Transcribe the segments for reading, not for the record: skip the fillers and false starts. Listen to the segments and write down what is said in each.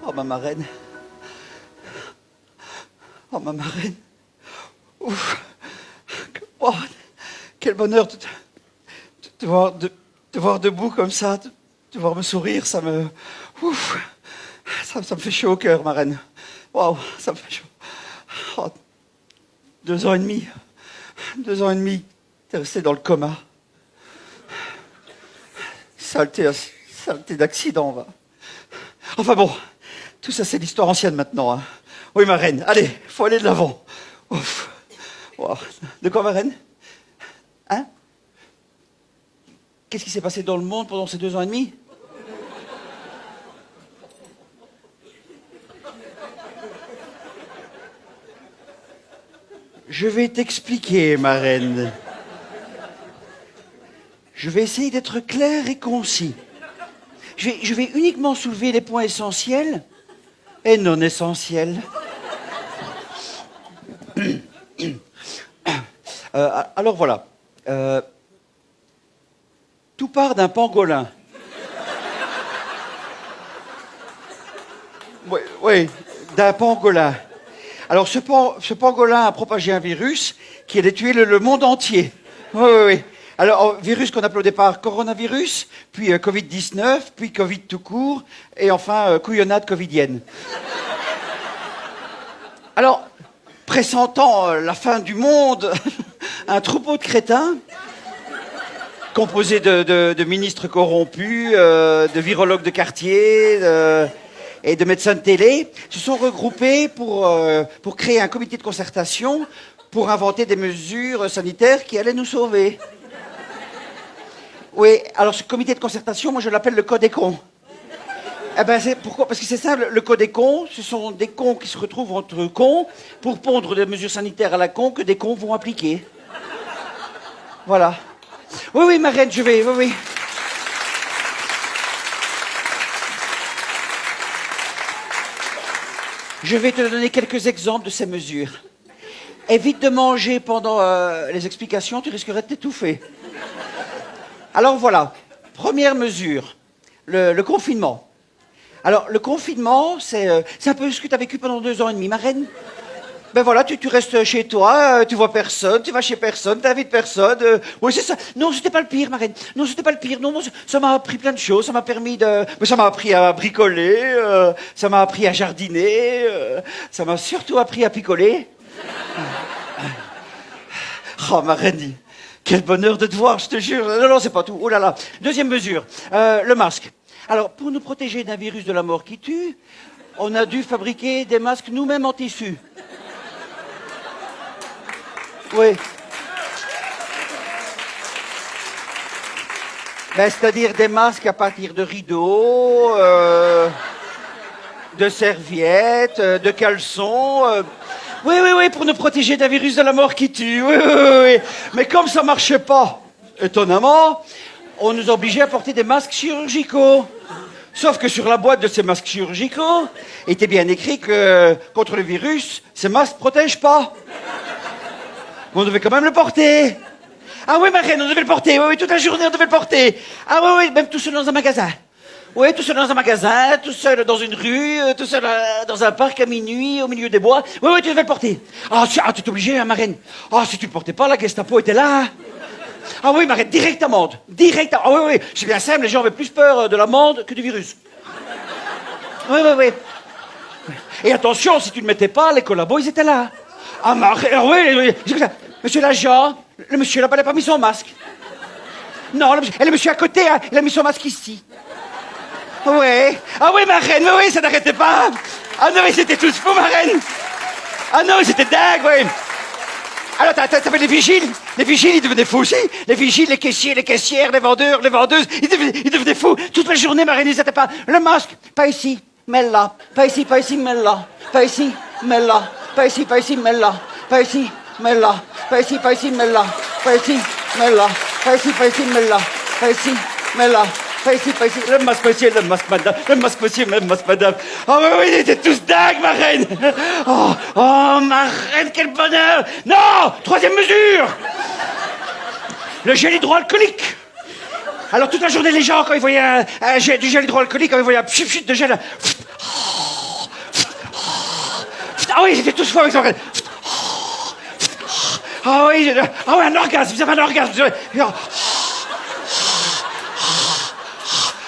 Oh, ma marraine. Oh, ma marraine. Ouf. Oh, quel bonheur de voir debout comme ça, de voir me sourire, ça me... Ouf. Ça me fait chaud au cœur, marraine. Waouh, ça me fait chaud. Oh, 2 ans et demi. 2 ans et demi, t'es resté dans le coma. Saleté d'accident, va. Enfin bon, tout ça c'est l'histoire ancienne maintenant. Hein. Oui, ma reine, allez, faut aller de l'avant. Ouf. Wow. De quoi, ma reine? Hein? Qu'est-ce qui s'est passé dans le monde pendant ces 2 ans et demi? Je vais t'expliquer, ma reine. Je vais essayer d'être clair et concis. Je vais uniquement soulever les points essentiels et non essentiels. Alors voilà. Tout part d'un pangolin. Oui, d'un pangolin. Alors ce pangolin a propagé un virus qui allait tuer le monde entier. Oui. Alors, virus qu'on appelait au départ coronavirus, puis Covid-19, puis Covid tout court, et enfin couillonnade covidienne. Alors, pressentant la fin du monde, un troupeau de crétins, composé de ministres corrompus, de virologues de quartier, et de médecins de télé, se sont regroupés pour créer un comité de concertation pour inventer des mesures sanitaires qui allaient nous sauver. Oui, alors ce comité de concertation, moi je l'appelle le Codécon. Eh ben pourquoi? Parce que c'est ça, le Codécon, ce sont des cons qui se retrouvent entre cons pour pondre des mesures sanitaires à la con que des cons vont appliquer. Voilà. Oui, ma reine, oui. Je vais te donner quelques exemples de ces mesures. Évite de manger pendant les explications, tu risquerais de t'étouffer. Alors voilà, première mesure, le confinement. Alors le confinement, c'est un peu ce que tu as vécu pendant 2 ans et demi, ma reine. Ben voilà, tu restes chez toi, tu vois personne, tu vas chez personne, t'invites personne. Oui, c'est ça. Non, c'était pas le pire, ma reine. Non, c'était pas le pire. Non, ça m'a appris plein de choses. Ça m'a permis ça m'a appris à bricoler, ça m'a appris à jardiner, ça m'a surtout appris à picoler. Oh, ma reine, quel bonheur de te voir, je te jure. Non, c'est pas tout. Oh là là. Deuxième mesure, le masque. Alors, pour nous protéger d'un virus de la mort qui tue, on a dû fabriquer des masques nous-mêmes en tissu. Oui. Ben, c'est-à-dire des masques à partir de rideaux, de serviettes, de caleçons. Oui, pour nous protéger d'un virus de la mort qui tue. Oui. Mais comme ça marchait pas, étonnamment, on nous obligeait à porter des masques chirurgicaux. Sauf que sur la boîte de ces masques chirurgicaux, il était bien écrit que contre le virus, ces masques ne protègent pas. Mais on devait quand même le porter. Ah oui, ma reine, on devait le porter. Oui, toute la journée, on devait le porter. Ah oui, même tout seul dans un magasin. Oui, tout seul dans un magasin, tout seul dans une rue, tout seul dans un parc à minuit, au milieu des bois. Oui, tu devais le porter. Ah, tu es obligé, hein, ma reine. Ah, si tu le portais pas, la Gestapo était là. Ah oui, ma reine, direct amende. Direct. Ah oui. C'est bien simple, les gens avaient plus peur de l'amende que du virus. Oui. Et attention, si tu ne le mettais pas, les collabos, ils étaient là. Ah, ma reine, oui. Monsieur l'agent, le monsieur là-bas n'a pas mis son masque. Non, le monsieur à côté, hein, il a mis son masque ici. Ouais. Ah oui, ma reine, oui, ça n'arrêtait pas. Ah non, mais c'était tous fous, ma reine. Ah non, c'était dingue, oui. Alors, t'avais les vigiles. Les vigiles, ils devenaient fous aussi. Les vigiles, les caissiers, les caissières, les vendeurs, les vendeuses, ils devenaient fous. Toute la journée, ma reine, ils n'étaient pas. Le masque, pas ici, mais là. Pas ici, mais là. Pas ici, mais là. Pas ici, mais là. Pas ici, mais là. Pas ici, mais là. Pas ici, mais là. Pas ici, mais là. Pas ici, mais là. Pas ici. Le masque monsieur, le masque madame. Le masque monsieur, le masque madame. Oh oui, ils étaient tous dingues, ma reine. Oh, ma reine, quel bonheur. Non, troisième mesure. Le gel hydroalcoolique. Alors toute la journée, les gens, quand ils voyaient du gel hydroalcoolique, quand ils voyaient un pchit de gel, Ah oui, j'étais tous fous avec ça, Marraine. Ah oui, un orgasme, vous avez un orgasme.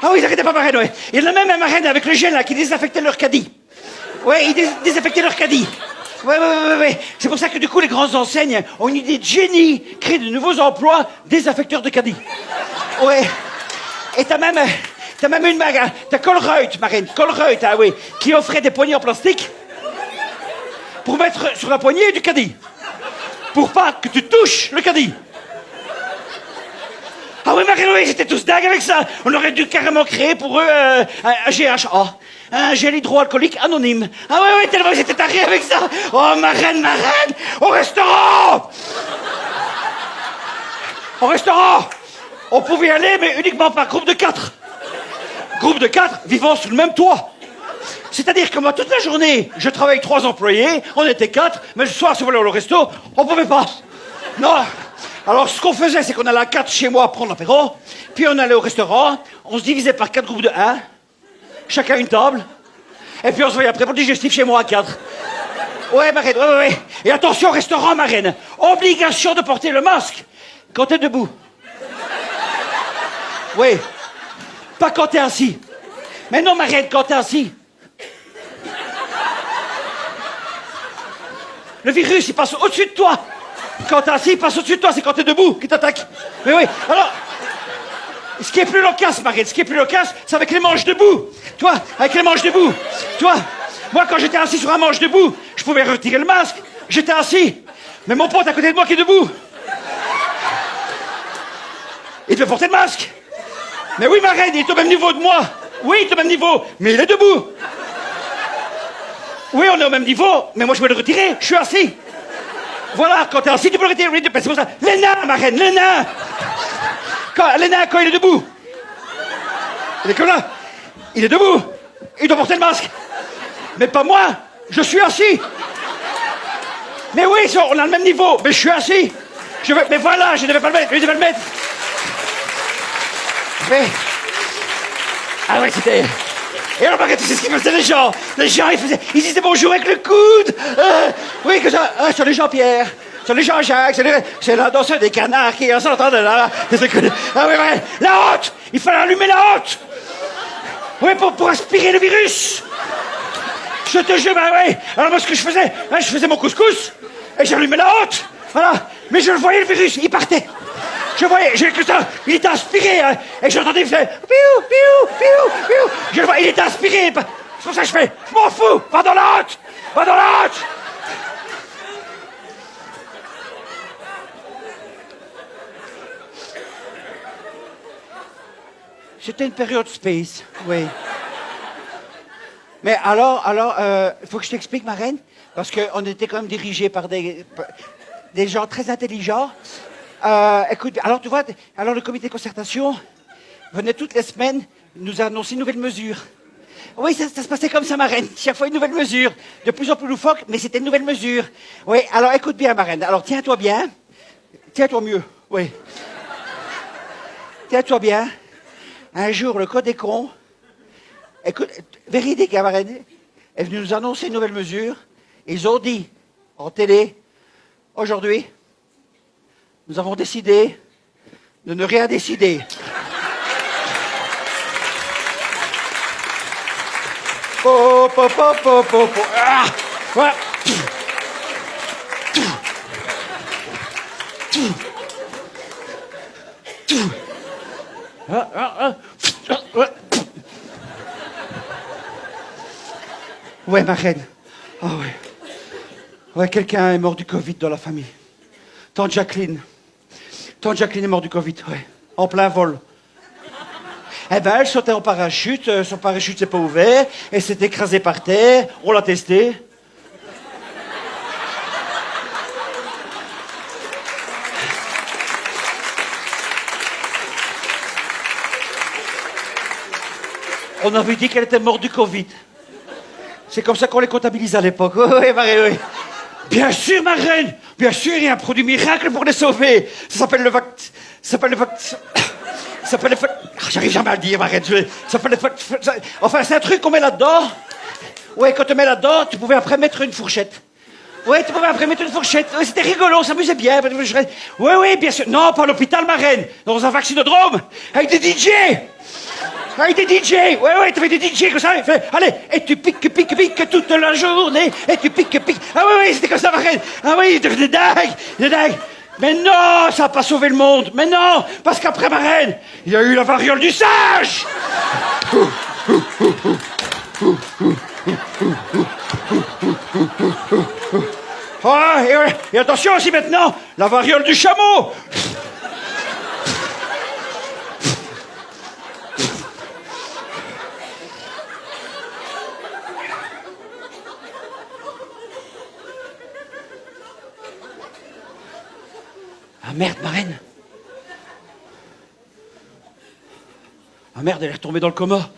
Ah oui, ils n'arrêtaient pas, Marraine, ouais. Il y en a même un Marraine avec le gel, là, qui désaffectait leur caddie. Ouais, ils désaffectaient leur caddie. Ouais. C'est pour ça que du coup, les grandes enseignes ont une idée de génie, créer de nouveaux emplois, désaffecteurs de caddie. Ouais. Et t'as même une marque, t'as Colruyt, Marraine, Colruyt, ah oui, qui offrait des poignées en plastique pour mettre sur la poignée du caddie. Pour pas que tu touches le caddie. Ah oui, Marraine, oui, j'étais tous dingues avec ça. On aurait dû carrément créer pour eux un GHA. Un gel hydroalcoolique anonyme. Ah ouais, tellement j'étais taré avec ça. Oh, Marraine, au restaurant. Au restaurant, on pouvait y aller, mais uniquement par groupe de 4. Groupe de 4 vivant sous le même toit. C'est-à-dire que moi, toute la journée, je travaille avec 3 employés, on était 4, mais le soir, si on voulait aller au resto, on pouvait pas. Non. Alors, ce qu'on faisait, c'est qu'on allait à 4 chez moi prendre l'apéro, puis on allait au restaurant, on se divisait par 4 groupes de 1, chacun une table, et puis on se voyait après pour le digestif chez moi à 4. Ouais, Marraine, ouais. Et attention, restaurant, Marraine, obligation de porter le masque quand t'es debout. Oui. Pas quand t'es assis. Mais non, Marraine, quand t'es assis. Le virus, il passe au-dessus de toi. Quand t'es assis, il passe au-dessus de toi. C'est quand t'es debout qu'il t'attaque. Mais oui. Alors, ce qui est plus loquace, Marraine, c'est avec les manches debout. Toi, avec les manches debout. Toi, moi, quand j'étais assis sur un manche debout, je pouvais retirer le masque. J'étais assis. Mais mon pote à côté de moi qui est debout, il devait porter le masque. Mais oui, Marraine, il est au même niveau de moi. Oui, il est au même niveau, mais il est debout. Oui, on est au même niveau, mais moi je peux le retirer, je suis assis. Voilà, quand t'es assis, tu peux le retirer. Oui, c'est pour ça. Les nains, Marraine, les nains. Les nains, quand il est debout. Il est comme là. Il est debout. Il doit porter le masque. Mais pas moi, je suis assis. Mais oui, on a le même niveau, mais je suis assis. Mais voilà, je ne devais pas le mettre, je devais le mettre. Mais... Ah ouais, c'était... Et alors, Marraine, tu sais ce qu'ils faisaient, les gens? Les gens, ils disaient bonjour avec le coude. Oui, que ça... Ah, sur les Jean-Pierre, sur les Jean-Jacques, c'est la danseuse des canards qui s'entend de là. Ah oui, la hotte. Il fallait allumer la hotte. Oui, pour aspirer le virus. Je te jure, bah oui. Alors moi, ce que je faisais mon couscous, et j'allumais la hotte. Voilà. Mais je le voyais, le virus, il partait. Je voyais, que ça, il était aspiré, hein, et j'entendais, il faisait piou. Je le vois, il était aspiré. C'est pour ça que je fais, je m'en fous, va dans la hotte. C'était une période space, oui. Mais alors, il faut que je t'explique, Marraine, parce qu'on était quand même dirigés par des gens très intelligents. Écoute, alors tu vois, le comité de concertation venait toutes les semaines nous annoncer une nouvelle mesure. Oui, ça se passait comme ça, Marraine. Chaque fois une nouvelle mesure. De plus en plus loufoque, mais c'était une nouvelle mesure. Oui, alors écoute bien, Marraine. Alors tiens-toi bien. Tiens-toi mieux, oui. Tiens-toi bien. Un jour, le code des cons, écoute, véridique, hein, Marraine, est venu nous annoncer une nouvelle mesure. Ils ont dit, en télé, aujourd'hui, nous avons décidé de ne rien décider. Ah, voilà. Ouais, Marraine. Ah ouais. Ouais, quelqu'un est mort du Covid dans la famille. Tante Jacqueline est morte du Covid, ouais. En plein vol. Eh ben, elle sautait en parachute, son parachute s'est pas ouvert, elle s'est écrasée par terre, on l'a testé. On avait dit qu'elle était morte du Covid. C'est comme ça qu'on les comptabilise à l'époque. Oui, Marraine, oui. Bien sûr, Marraine. Bien sûr, il y a un produit miracle pour les sauver. Ça s'appelle le j'arrive jamais à le dire, Marraine. Enfin, c'est un truc qu'on met là-dedans. Ouais, quand tu te mets là-dedans, tu pouvais après mettre une fourchette. Ouais, tu pouvais après mettre une fourchette. Ouais, c'était rigolo, on s'amusait bien. Oui, bien sûr. Non, pas à l'hôpital, ma reine. Dans un vaccinodrome. Avec des DJ. Avec des DJ. Ouais, t'avais des DJ comme ça. Allez, et tu piques toute la journée. Et tu piques. Ah oui, c'était comme ça, ma reine. Ah oui, de dingue. Mais non, ça n'a pas sauvé le monde. Mais non, parce qu'après ma reine, il y a eu la variole du singe. Ah, et attention aussi maintenant, la variole du chameau. Ah merde, ma reine. Ah merde, elle est retombée dans le coma.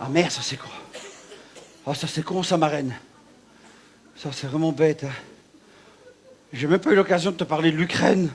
Ah merde, ça c'est quoi? Ah, ça c'est con, ça, ma reine. Ça c'est vraiment bête, hein. J'ai même pas eu l'occasion de te parler de l'Ukraine.